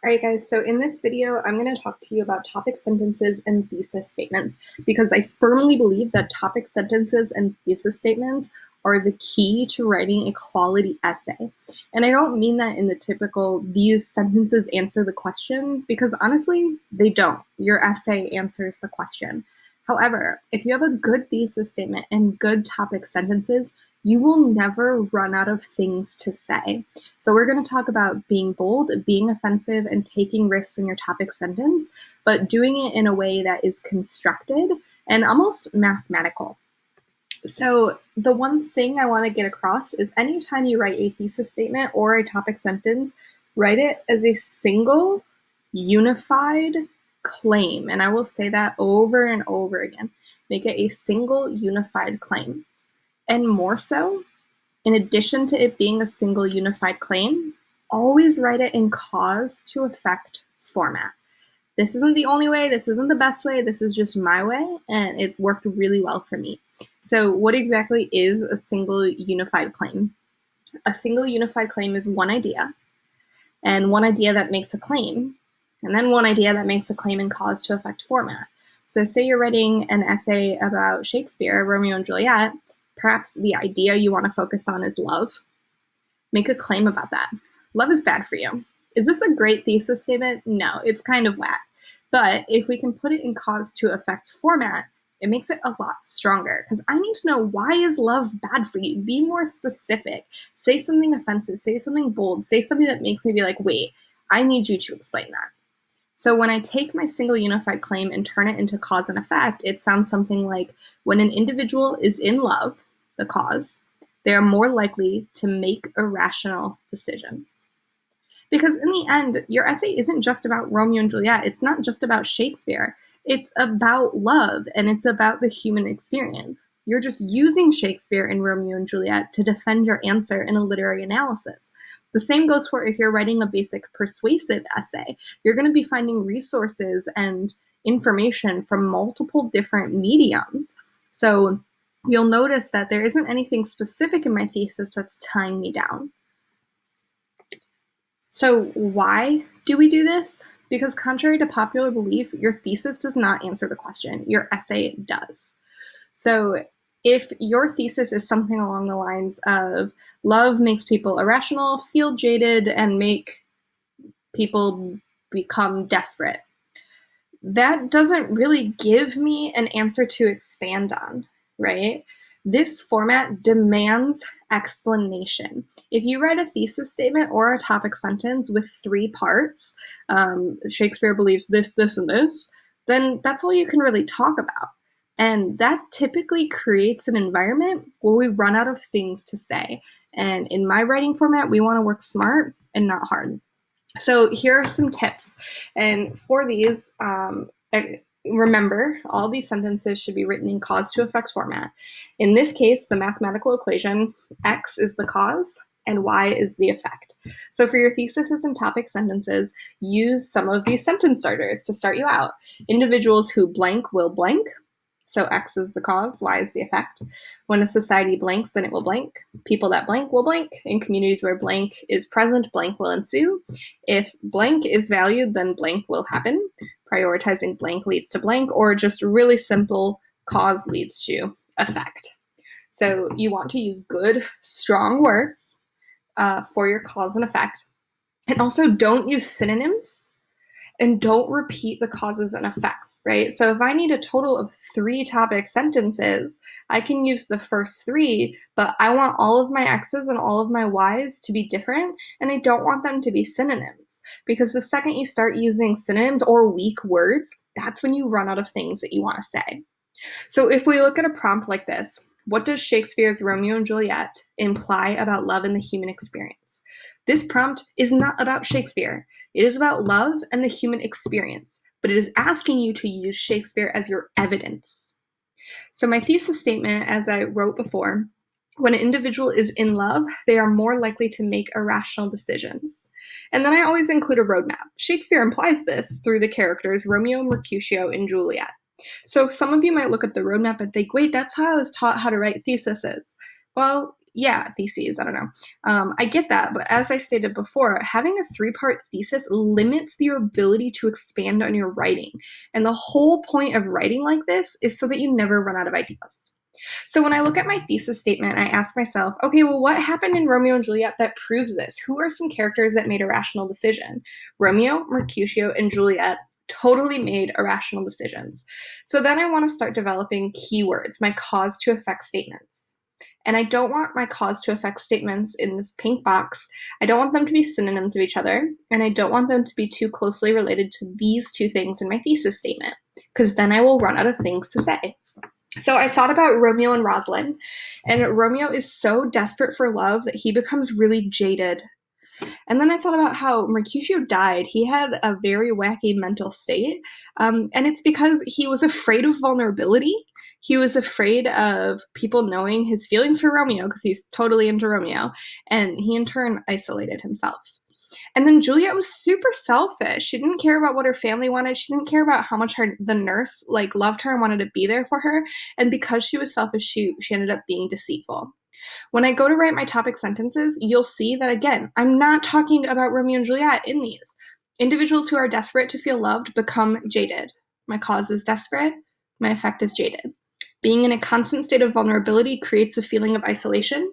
Alright guys, so in this video, I'm going to talk to you about topic sentences and thesis statements because I firmly believe that topic sentences and thesis statements are the key to writing a quality essay. And I don't mean that in the typical, these sentences answer the question, because honestly, they don't. Your essay answers the question. However, if you have a good thesis statement and good topic sentences, you will never run out of things to say. So we're going to talk about being bold, being offensive, and taking risks in your topic sentence, but doing it in a way that is constructed and almost mathematical. So the one thing I want to get across is anytime you write a thesis statement or a topic sentence, write it as a single, unified claim. And I will say that over and over again. Make it a single, unified claim. And more so, in addition to it being a single unified claim, always write it in cause to effect format. This isn't the only way, this isn't the best way, this is just my way, and it worked really well for me. So what exactly is a single unified claim? A single unified claim is one idea, and one idea that makes a claim, and then one idea that makes a claim in cause to effect format. So say you're writing an essay about Shakespeare, Romeo and Juliet. Perhaps the idea you want to focus on is love. Make a claim about that. Love is bad for you. Is this a great thesis statement? No, it's kind of whack. But if we can put it in cause to effect format, it makes it a lot stronger, because I need to know, why is love bad for you? Be more specific. Say something offensive, say something bold, say something that makes me be like, wait, I need you to explain that. So when I take my single unified claim and turn it into cause and effect, it sounds something like, when an individual is in love, the cause, they are more likely to make irrational decisions. Because in the end, your essay isn't just about Romeo and Juliet. It's not just about Shakespeare. It's about love, and it's about the human experience. You're just using Shakespeare and Romeo and Juliet to defend your answer in a literary analysis. The same goes for if you're writing a basic persuasive essay. You're going to be finding resources and information from multiple different mediums. So you'll notice that there isn't anything specific in my thesis that's tying me down. So why do we do this? Because contrary to popular belief, your thesis does not answer the question. Your essay does. So if your thesis is something along the lines of love makes people irrational, feel jaded, and make people become desperate, that doesn't really give me an answer to expand on, right? This format demands explanation. If you write a thesis statement or a topic sentence with 3 parts, Shakespeare believes this, this, and this, then that's all you can really talk about. And that typically creates an environment where we run out of things to say. And in my writing format, we want to work smart and not hard. So here are some tips. And for these, remember, all these sentences should be written in cause to effect format. In this case, the mathematical equation, X is the cause and Y is the effect. So for your theses and topic sentences, use some of these sentence starters to start you out. Individuals who blank will blank. So X is the cause, Y is the effect. When a society blanks, then it will blank. People that blank will blank. In communities where blank is present, blank will ensue. If blank is valued, then blank will happen. Prioritizing blank leads to blank, or just really simple, cause leads to effect. So you want to use good, strong words for your cause and effect. And also don't use synonyms. And don't repeat the causes and effects, right? So if I need a total of 3 topic sentences, I can use the first 3, but I want all of my X's and all of my Y's to be different, and I don't want them to be synonyms. Because the second you start using synonyms or weak words, that's when you run out of things that you want to say. So if we look at a prompt like this, what does Shakespeare's Romeo and Juliet imply about love and the human experience? This prompt is not about Shakespeare. It is about love and the human experience, but it is asking you to use Shakespeare as your evidence. So my thesis statement, as I wrote before, when an individual is in love, they are more likely to make irrational decisions. And then I always include a roadmap. Shakespeare implies this through the characters Romeo, Mercutio, and Juliet. So some of you might look at the roadmap and think, wait, that's how I was taught how to write theses. Well, yeah, theses, I don't know. I get that, but as I stated before, having a 3-part thesis limits your ability to expand on your writing. And the whole point of writing like this is so that you never run out of ideas. So when I look at my thesis statement, I ask myself, okay, well, what happened in Romeo and Juliet that proves this? Who are some characters that made a rational decision? Romeo, Mercutio, and Juliet totally made irrational decisions. So then I want to start developing keywords, my cause to effect statements. And I don't want my cause to effect statements in this pink box. I don't want them to be synonyms of each other, and I don't want them to be too closely related to these two things in my thesis statement, because then I will run out of things to say. So I thought about Romeo and Rosalind, and Romeo is so desperate for love that he becomes really jaded. And then I thought about how Mercutio died. He had a very wacky mental state, and it's because he was afraid of vulnerability. He was afraid of people knowing his feelings for Romeo because he's totally into Romeo, and he in turn isolated himself. And then Juliet was super selfish. She didn't care about what her family wanted. She didn't care about how much the nurse loved her and wanted to be there for her. And because she was selfish, she ended up being deceitful. When I go to write my topic sentences, you'll see that, again, I'm not talking about Romeo and Juliet in these. Individuals who are desperate to feel loved become jaded. My cause is desperate. My effect is jaded. Being in a constant state of vulnerability creates a feeling of isolation.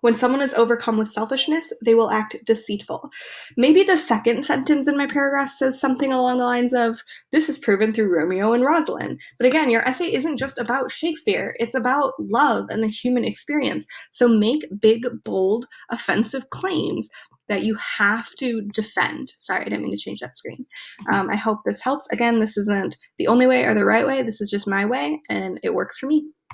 When someone is overcome with selfishness, they will act deceitful. Maybe the second sentence in my paragraph says something along the lines of, this is proven through Romeo and Rosalind. But again, your essay isn't just about Shakespeare. It's about love and the human experience. So make big, bold, offensive claims that you have to defend. Sorry, I didn't mean to change that screen. I hope this helps. Again, this isn't the only way or the right way. This is just my way, and it works for me.